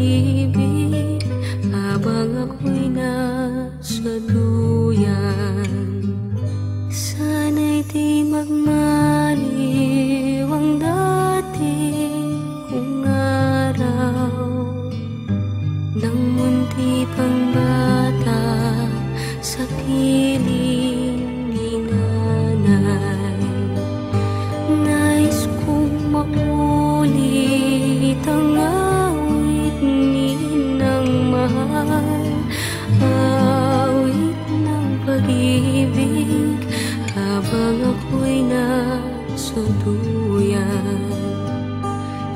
pag-ibig habang ako'y nasa duyan. Sana'y di magmaliw ang dati kong araw nang munti pang bata sa piling ni nanay. Nais kong maulit ang awit ni ng mahal, awit ng pag-ibig habang ako'y nasa duyan.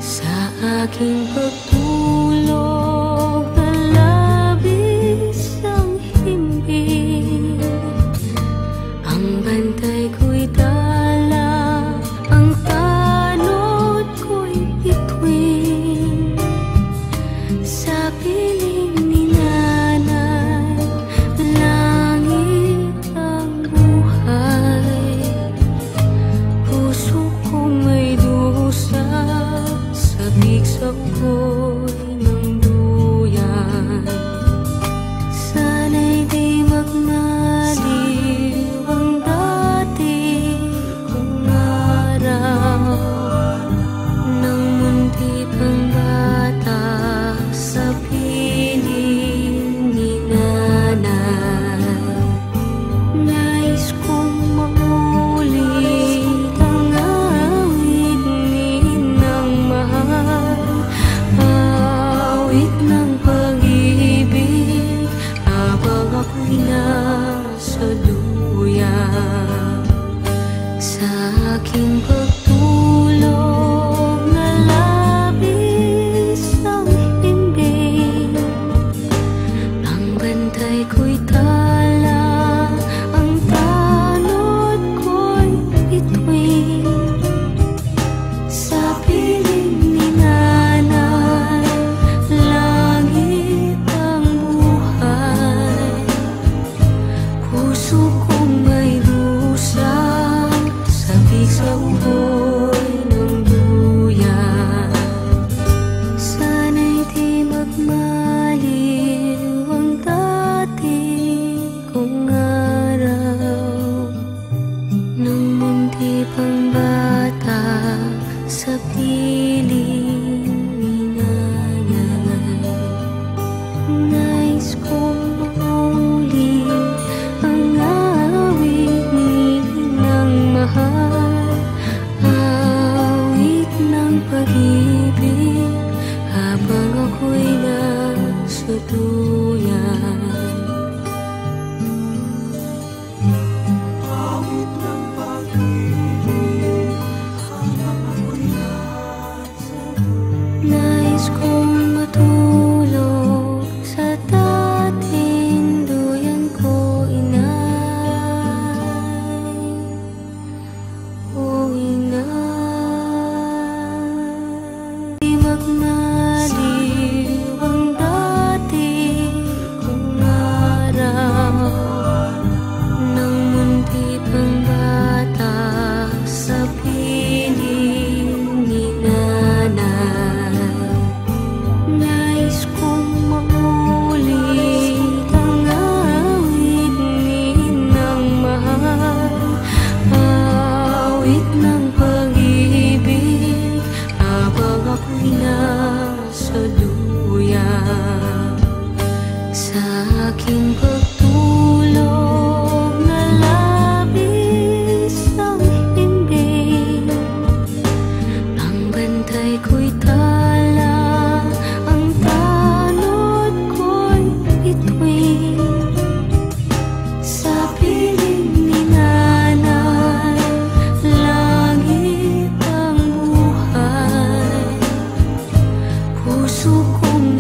Sa aking pagtulog na labis ang himbing, ang bantay ko'y dala, ang tanod ko'y bituin. Sa piling ni nanay, langit ang buhay. Puso ko may dusa, sabik sa ugoy ng duyan. Sana'y di magmaliw ang dati kong araw nang munti pang bata sa piling ni nanay. Nais kong maulit ang awit ni ng mahal, awit ng pag-ibig habang ako'y nasa duyan. Sa aking pagtulog na labis ang himbing, ang bantay ko'y tala, ang tanod ko'y bituin. Sa piling ni nanay, langit ang buhay. Puso kong may dusa, sabik sa ugoy ng duyan. Sana'y di magmaliw ang dati kong araw nang munti pang bata sa piling ni nanay. Nais kong maulit ang awit ni ng mahal, awit ng pag-ibig habang ako'y nasa duyan. Awit ng pag-ibig habang ako'y nasa duyan. Nais kong matulog sa dating duyan ko, inay. O inay, di magmaliw ang dati kong araw nang munti pang bata sa piling ni nanay. Nais kong maulit ang awit ni ng mahal, awit ng pag-ibig habang ako'y nasa duyan. Sa aking pagtulog na labis ang himbing, ang bantay ko'y tala, ang tanod ko'y bituin. Sa piling ni nanay, langit ang buhay. Puso kong